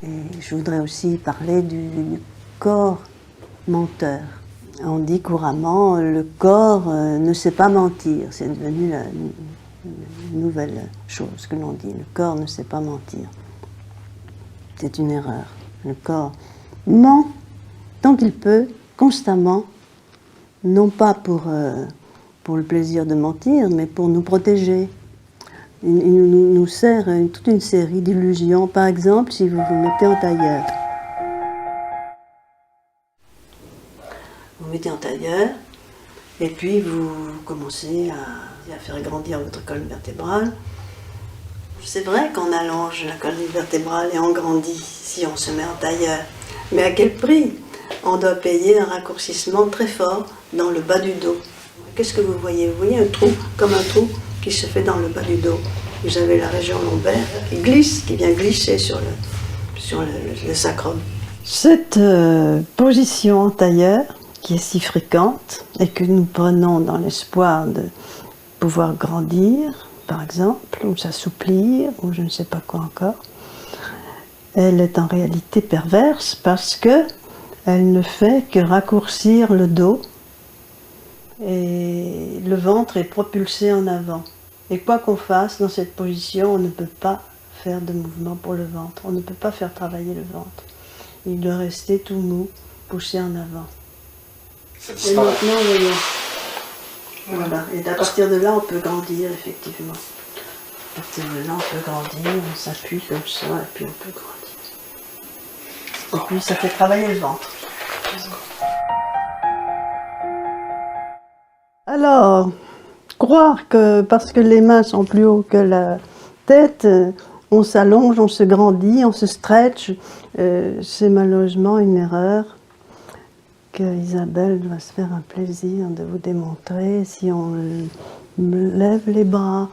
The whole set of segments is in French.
Et je voudrais aussi parler du corps menteur. On dit couramment le corps ne sait pas mentir. C'est devenu une nouvelle chose que l'on dit. Le corps ne sait pas mentir. C'est une erreur. Le corps ment tant qu'il peut, constamment, non pas pour le plaisir de mentir, mais pour nous protéger. Il nous sert toute une série d'illusions. Par exemple, si vous vous mettez en tailleur. Vous vous mettez en tailleur, et puis vous commencez à faire grandir votre colonne vertébrale. C'est vrai qu'on allonge la colonne vertébrale et on grandit si on se met en tailleur. Mais à quel prix? On doit payer un raccourcissement très fort dans le bas du dos. Qu'est-ce que vous voyez? Vous voyez un trou, comme un trou qui se fait dans le bas du dos. Vous avez la région lombaire qui glisse, qui vient glisser sur le sacrum. Cette position en tailleur, qui est si fréquente et que nous prenons dans l'espoir de pouvoir grandir, par exemple, ou s'assouplir, ou je ne sais pas quoi encore, elle est en réalité perverse parce que elle ne fait que raccourcir le dos et le ventre est propulsé en avant. Et quoi qu'on fasse dans cette position, on ne peut pas faire de mouvement pour le ventre, on ne peut pas faire travailler le ventre. Il doit rester tout mou, poussé en avant. Et maintenant, voyons. Voilà, et à partir de là, on peut grandir, effectivement. À partir de là, on peut grandir, on s'appuie comme ça, et puis on peut grandir. Et puis, ça fait travailler le ventre. Alors, croire que parce que les mains sont plus hauts que la tête, on s'allonge, on se grandit, on se stretch, c'est malheureusement une erreur que Isabelle va se faire un plaisir de vous démontrer. Si on lève les bras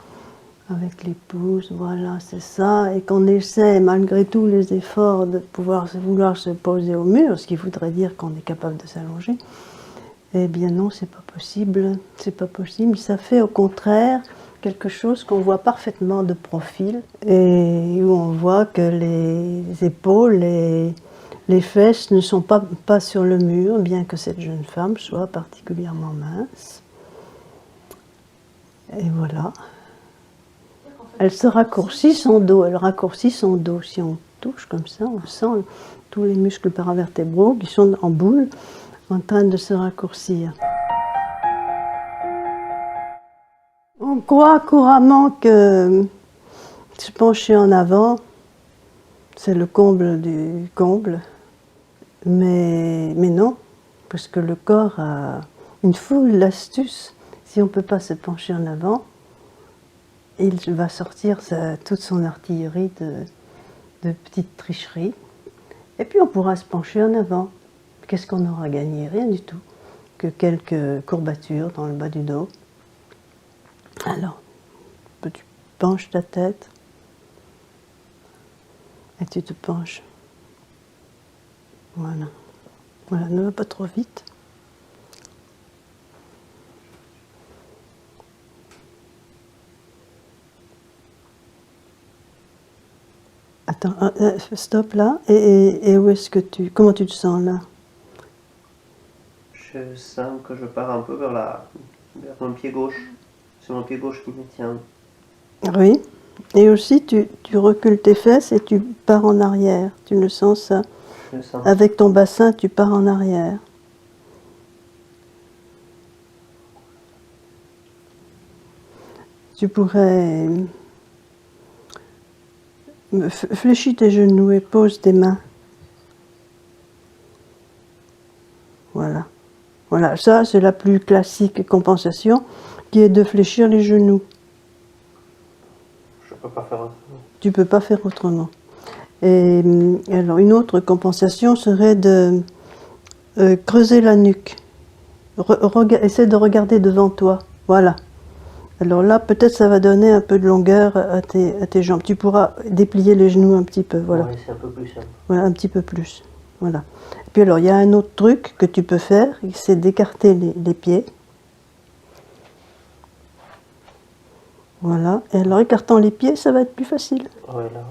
avec les pouces, voilà, c'est ça, et qu'on essaie, malgré tous les efforts, de vouloir se poser au mur, ce qui voudrait dire qu'on est capable de s'allonger, eh bien non, c'est pas possible, c'est pas possible. Ça fait au contraire quelque chose qu'on voit parfaitement de profil, et où on voit que les épaules, les fesses ne sont pas sur le mur, bien que cette jeune femme soit particulièrement mince. Et voilà. Elle se raccourcit son dos, elle raccourcit son dos. Si on touche comme ça, on sent tous les muscles paravertébraux qui sont en boule, en train de se raccourcir. On croit couramment que se pencher en avant, c'est le comble du comble. Mais non, parce que le corps a une foule d'astuces. Si on ne peut pas se pencher en avant, il va sortir toute son artillerie de petites tricheries. Et puis on pourra se pencher en avant. Qu'est-ce qu'on aura gagné? Rien du tout. Que quelques courbatures dans le bas du dos. Alors, tu penches ta tête et tu te penches. Voilà. Voilà, ne va pas trop vite. Attends, stop là. Et où est-ce que comment tu te sens là? Je sens que je pars un peu vers mon pied gauche. C'est mon pied gauche qui me tient. Oui. Et aussi, tu recules tes fesses et tu pars en arrière. Tu le sens ça? Je le sens. Avec ton bassin, tu pars en arrière. Tu pourrais fléchir tes genoux et pose tes mains. Voilà. Voilà, ça c'est la plus classique compensation, qui est de fléchir les genoux. Je ne peux pas faire autrement. Tu ne peux pas faire autrement. Et alors une autre compensation serait de creuser la nuque. Essaie de regarder devant toi. Voilà. Alors là, peut-être ça va donner un peu de longueur à tes jambes. Tu pourras déplier les genoux un petit peu. Voilà. Oui, c'est un peu plus simple. Voilà, un petit peu plus. Voilà. Et puis alors, il y a un autre truc que tu peux faire, c'est d'écarter les pieds. Voilà. Et alors, écartant les pieds, ça va être plus facile. Oui, là.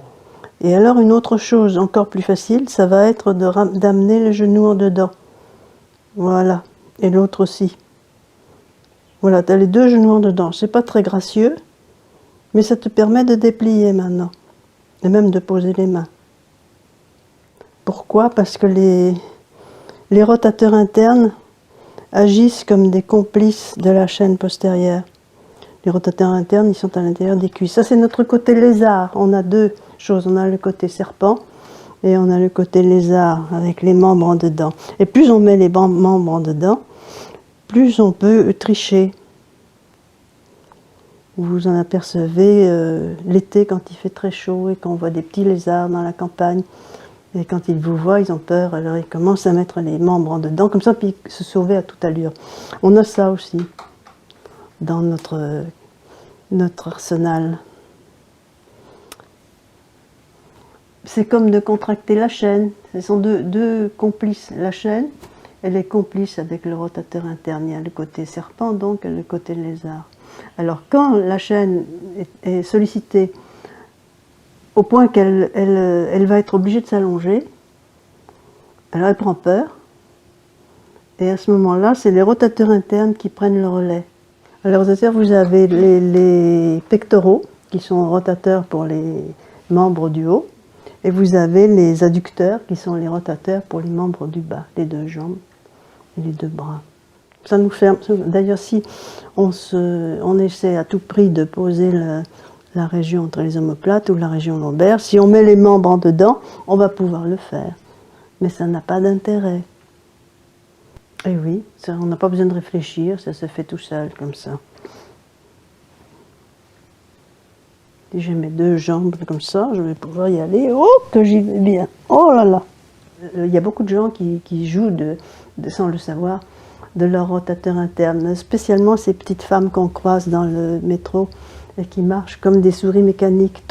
Et alors une autre chose encore plus facile, ça va être d'amener le genou en dedans. Voilà. Et l'autre aussi. Voilà, tu as les deux genoux en dedans. C'est pas très gracieux, mais ça te permet de déplier maintenant. Et même de poser les mains. Pourquoi? Parce que les rotateurs internes agissent comme des complices de la chaîne postérieure. Les rotateurs internes, ils sont à l'intérieur des cuisses. Ça, c'est notre côté lézard. On a deux choses. On a le côté serpent et on a le côté lézard avec les membres en dedans. Et plus on met les membres en dedans, plus on peut tricher. Vous en apercevez l'été quand il fait très chaud et qu'on voit des petits lézards dans la campagne. Et quand ils vous voient, ils ont peur, alors ils commencent à mettre les membres en dedans, comme ça, puis se sauver à toute allure. On a ça aussi dans notre arsenal. C'est comme de contracter la chaîne. Ce sont deux complices. La chaîne, elle est complice avec le rotateur interne. Il y a le côté serpent, donc, et le côté lézard. Alors, quand la chaîne est sollicitée au point qu'elle va être obligée de s'allonger, alors elle prend peur, et à ce moment-là, c'est les rotateurs internes qui prennent le relais. Alors, vous avez les pectoraux, qui sont rotateurs pour les membres du haut, et vous avez les adducteurs, qui sont les rotateurs pour les membres du bas, les deux jambes et les deux bras. Ça nous fait, d'ailleurs, si on essaie à tout prix de poser la région entre les omoplates ou la région lombaire, si on met les membres en dedans, on va pouvoir le faire. Mais ça n'a pas d'intérêt. Et oui, on n'a pas besoin de réfléchir, ça se fait tout seul, comme ça. Si j'ai mes deux jambes comme ça, je vais pouvoir y aller. Oh, que j'y vais bien! Oh là là! Il y a beaucoup de gens qui jouent, sans le savoir, de leur rotateur interne, spécialement ces petites femmes qu'on croise dans le métro et qui marchent comme des souris mécaniques.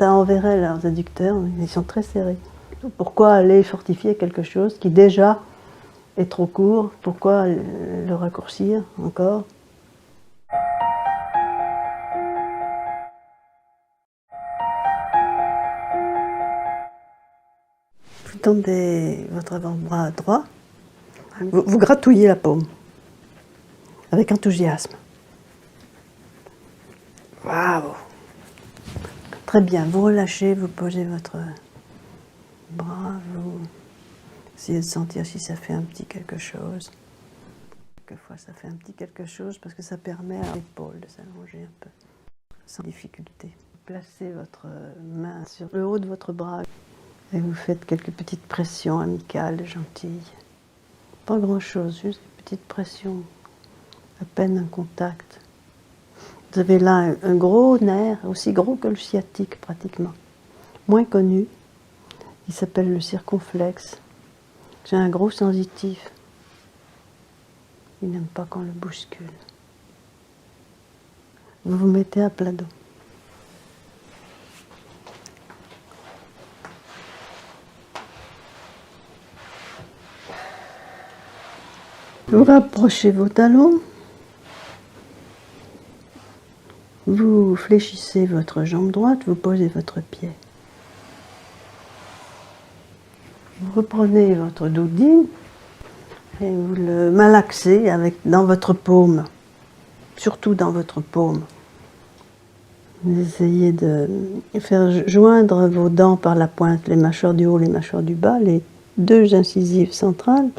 On verrait leurs adducteurs, ils sont très serrés. Pourquoi aller fortifier quelque chose qui déjà est trop court? Pourquoi le raccourcir encore? Vous tendez votre avant-bras droit, vous gratouillez la paume avec enthousiasme. Waouh! Très bien, vous relâchez, vous posez votre bras, vous essayez de sentir si ça fait un petit quelque chose. Quelquefois ça fait un petit quelque chose parce que ça permet à l'épaule de s'allonger un peu, sans difficulté. Placez votre main sur le haut de votre bras et vous faites quelques petites pressions amicales, gentilles. Pas grand-chose, juste une petite pression, à peine un contact. Vous avez là un gros nerf, aussi gros que le sciatique pratiquement, moins connu. Il s'appelle le circonflexe. C'est un gros sensitif. Il n'aime pas qu'on le bouscule. Vous vous mettez à plat dos. Vous rapprochez vos talons. Vous fléchissez votre jambe droite, vous posez votre pied. Vous reprenez votre doudine et vous le malaxez dans votre paume, surtout dans votre paume. Vous essayez de faire joindre vos dents par la pointe, les mâchoires du haut, les mâchoires du bas, les deux incisives centrales.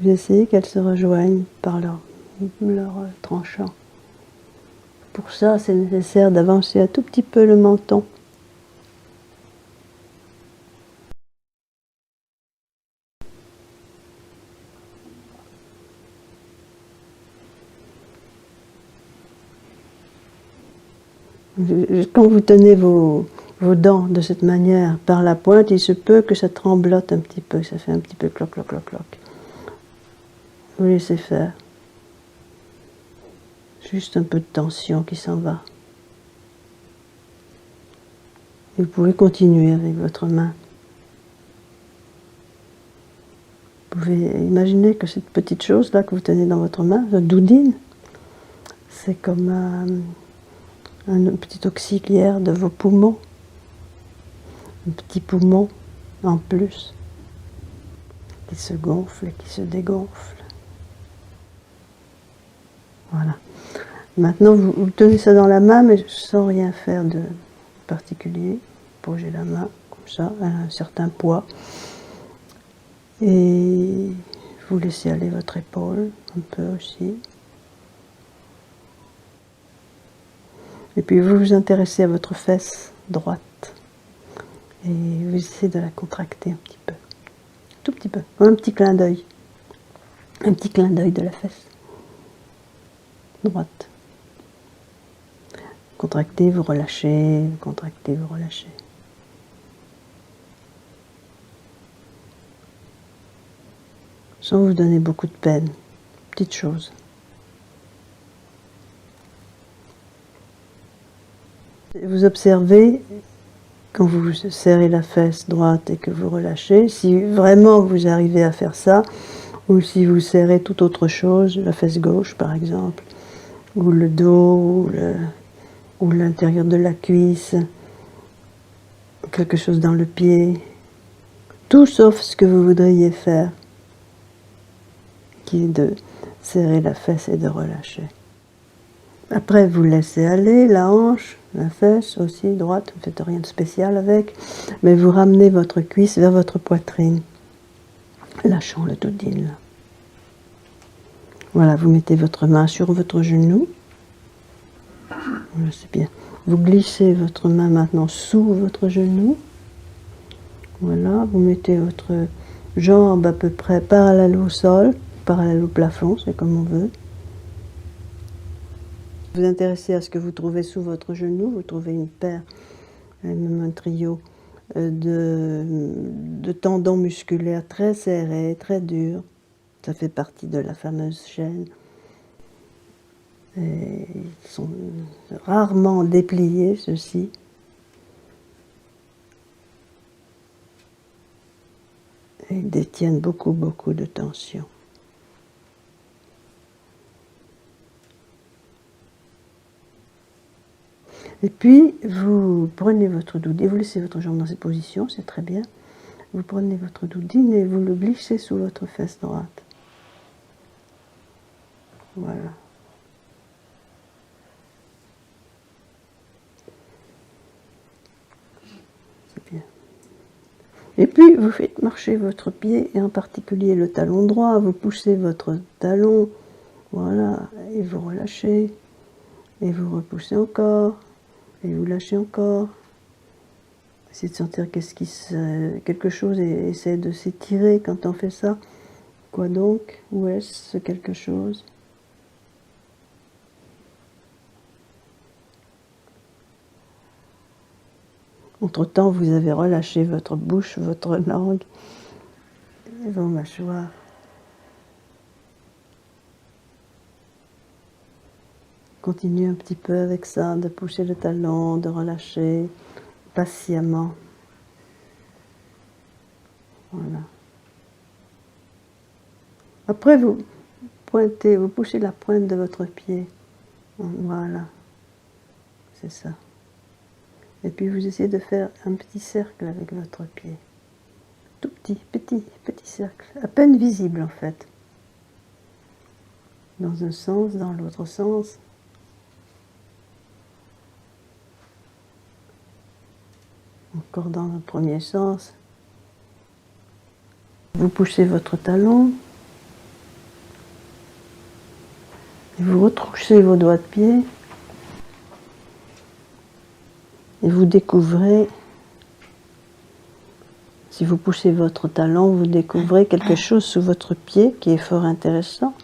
Vous essayez qu'elles se rejoignent par leur tranchant. Pour ça, c'est nécessaire d'avancer un tout petit peu le menton. Quand vous tenez vos dents de cette manière par la pointe, il se peut que ça tremblote un petit peu, ça fait un petit peu cloc, cloc, cloc, cloc. Vous laissez faire. Juste un peu de tension qui s'en va. Et vous pouvez continuer avec votre main. Vous pouvez imaginer que cette petite chose-là que vous tenez dans votre main, votre doudine, c'est comme un petit auxiliaire de vos poumons. un petit poumon en plus qui se gonfle et qui se dégonfle. Voilà. Maintenant, vous tenez ça dans la main, mais sans rien faire de particulier. Posez la main comme ça, à un certain poids. Et vous laissez aller votre épaule, un peu aussi. Et puis vous vous intéressez à votre fesse droite. Et vous essayez de la contracter un petit peu. Tout petit peu. Un petit clin d'œil. Un petit clin d'œil de la fesse droite. Contractez, vous relâchez, contractez, vous relâchez. Sans vous donner beaucoup de peine. Petite chose. Vous observez, quand vous serrez la fesse droite et que vous relâchez, si vraiment vous arrivez à faire ça, ou si vous serrez toute autre chose, la fesse gauche par exemple, ou le dos, ou l'intérieur de la cuisse, quelque chose dans le pied, tout sauf ce que vous voudriez faire, qui est de serrer la fesse et de relâcher. Après, vous laissez aller la hanche, la fesse aussi, droite, vous ne faites rien de spécial avec, mais vous ramenez votre cuisse vers votre poitrine, lâchant le doudine. Voilà, vous mettez votre main sur votre genou. Voilà, c'est bien. Vous glissez votre main maintenant sous votre genou. Voilà, vous mettez votre jambe à peu près parallèle au sol, parallèle au plafond, c'est comme on veut. Vous vous intéressez à ce que vous trouvez sous votre genou, vous trouvez une paire, même un trio de tendons musculaires très serrés, très durs. Ça fait partie de la fameuse chaîne. Et ils sont rarement dépliés, ceux-ci. Et ils détiennent beaucoup, beaucoup de tension. Et puis, vous prenez votre doudine, vous laissez votre jambe dans cette position, c'est très bien. Vous prenez votre doudine et vous le glissez sous votre fesse droite. Voilà. C'est bien. Et puis, vous faites marcher votre pied, et en particulier le talon droit. Vous poussez votre talon, voilà, et vous relâchez. Et vous repoussez encore, et vous lâchez encore. Essayez de sentir quelque chose et essayez de s'étirer quand on fait ça. Quoi donc? Où est-ce ce quelque chose? Entre-temps, vous avez relâché votre bouche, votre langue et vos mâchoires. Continuez un petit peu avec ça, de pousser le talon, de relâcher patiemment. Voilà. Après, vous pointez, vous poussez la pointe de votre pied. Voilà. C'est ça. Et puis vous essayez de faire un petit cercle avec votre pied. Tout petit, petit cercle. À peine visible en fait. Dans un sens, dans l'autre sens. Encore dans le premier sens. Vous poussez votre talon. Et vous retroussez vos doigts de pied. Et vous découvrez, si vous poussez votre talon, vous découvrez quelque chose sous votre pied qui est fort intéressant.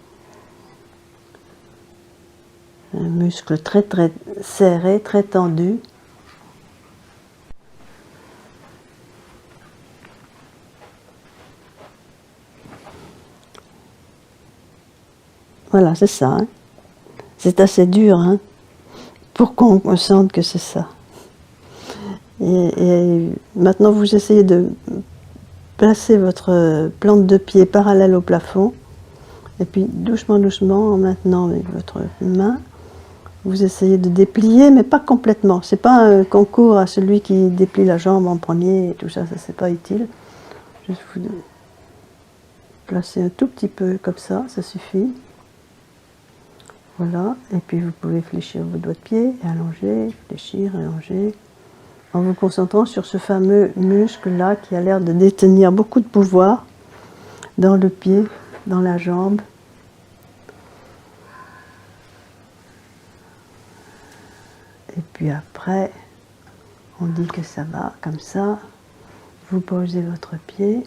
Un muscle très très serré, très tendu. Voilà, c'est ça. Hein. C'est assez dur hein, pour qu'on sente que c'est ça. Et maintenant, vous essayez de placer votre plante de pied parallèle au plafond. Et puis, doucement, doucement, en maintenant avec votre main, Vous essayez de déplier, mais pas complètement. C'est pas un concours à celui qui déplie la jambe en premier et tout ça, ça c'est pas utile. Juste vous placez un tout petit peu comme ça suffit. Voilà, et puis vous pouvez fléchir vos doigts de pied, et allonger, fléchir, allonger, en vous concentrant sur ce fameux muscle-là qui a l'air de détenir beaucoup de pouvoir dans le pied, dans la jambe. Et puis après, on dit que ça va, comme ça. Vous posez votre pied.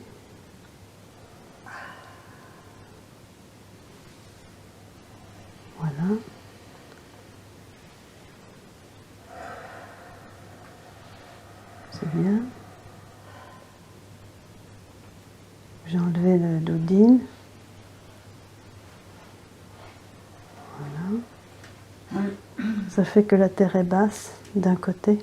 Voilà. C'est bien. J'ai enlevé le doudine. Voilà. Ça fait que la terre est basse d'un côté.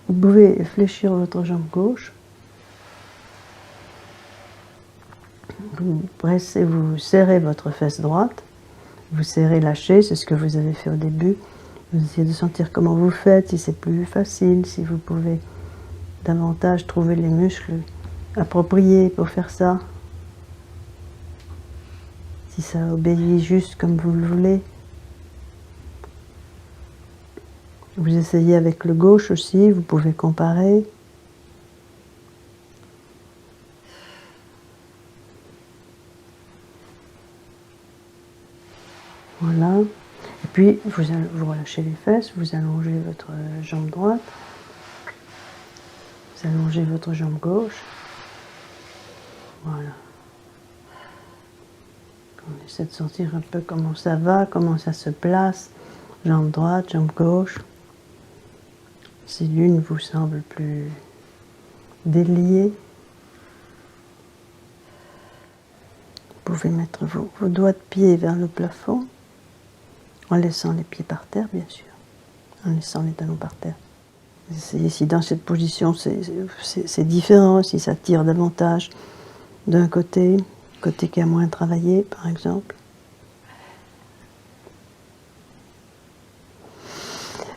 Vous pouvez fléchir votre jambe gauche. Vous pressez, vous serrez votre fesse droite. Vous serrez, lâchez, c'est ce que vous avez fait au début. Vous essayez de sentir comment vous faites, si c'est plus facile, si vous pouvez davantage trouver les muscles appropriés pour faire ça. Si ça obéit juste comme vous le voulez. Vous essayez avec le gauche aussi, vous pouvez comparer. Voilà. Et puis, vous relâchez les fesses, vous allongez votre jambe droite. Vous allongez votre jambe gauche. Voilà. On essaie de sentir un peu comment ça va, comment ça se place. Jambe droite, jambe gauche. Si l'une vous semble plus déliée, vous pouvez mettre vos doigts de pied vers le plafond, en laissant les pieds par terre, bien sûr, en laissant les talons par terre. Essayez si dans cette position c'est différent, si ça tire davantage d'un côté qui a moins travaillé, par exemple.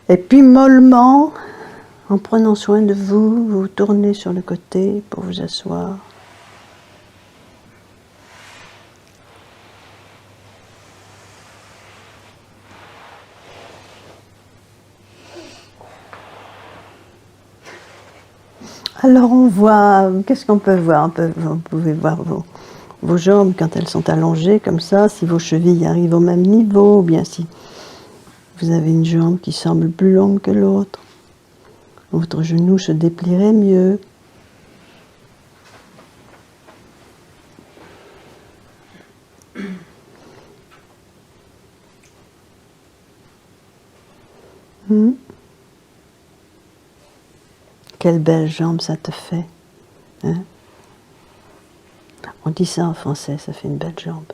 Et puis mollement, en prenant soin de vous, vous tournez sur le côté pour vous asseoir. Alors on voit, qu'est-ce qu'on peut voir? Vous pouvez voir vos jambes quand elles sont allongées comme ça, si vos chevilles arrivent au même niveau, ou bien si vous avez une jambe qui semble plus longue que l'autre. Votre genou se déplierait mieux. Quelle belle jambe ça te fait, hein? On dit ça en français, ça fait une belle jambe.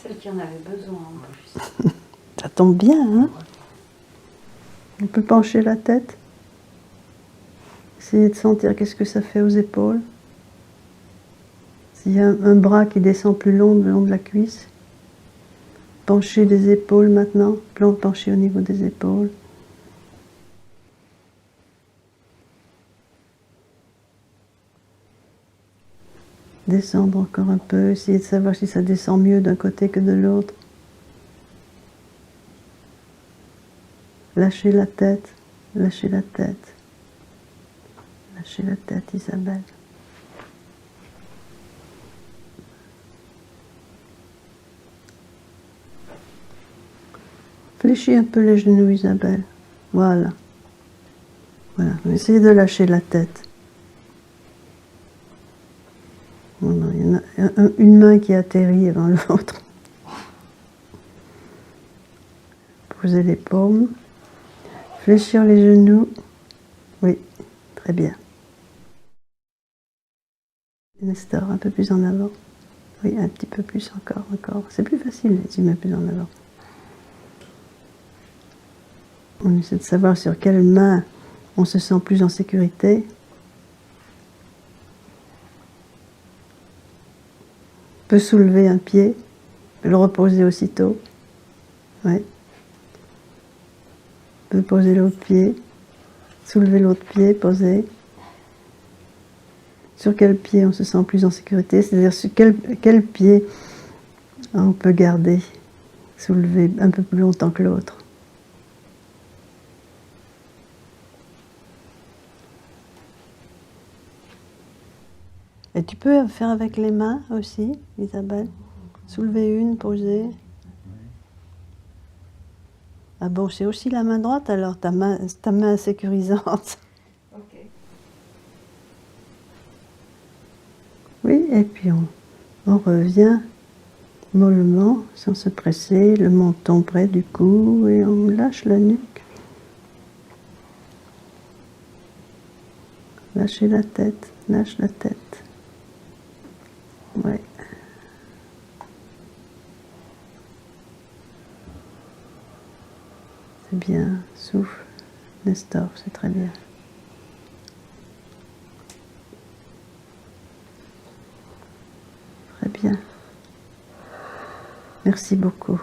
Celle qui en avait besoin en plus. Ça tombe bien, hein? On peut pencher la tête. Essayez de sentir qu'est-ce que ça fait aux épaules. S'il y a un bras qui descend plus long, le long de la cuisse. Penchez les épaules maintenant, penchez au niveau des épaules. Descendre encore un peu, essayez de savoir si ça descend mieux d'un côté que de l'autre. Lâchez la tête, lâchez la tête. Lâchez la tête, Isabelle. Fléchis un peu les genoux, Isabelle. Voilà. Voilà, essayez de lâcher la tête. Voilà. Il y en a une main qui atterrit avant l'autre. Posez les paumes. Fléchir les genoux. Oui, très bien. Nestor, un peu plus en avant. Oui, un petit peu plus encore. C'est plus facile si tu mets plus en avant. On essaie de savoir sur quelle main on se sent plus en sécurité. peut soulever un pied, le reposer aussitôt. Ouais. Peut poser l'autre pied, soulever l'autre pied, poser. Sur quel pied on se sent plus en sécurité, c'est-à-dire sur quel pied on peut garder, soulever un peu plus longtemps que l'autre. Et tu peux faire avec les mains aussi, Isabelle. Soulever une, poser. Ah bon, c'est aussi la main droite alors, ta main sécurisante. Ok. Oui, et puis on revient mollement, sans se presser, le menton près du cou, et on lâche la nuque. Lâchez la tête, lâche la tête. Ouais. C'est bien, souffle, Nestor, c'est très bien. Très bien. Merci beaucoup.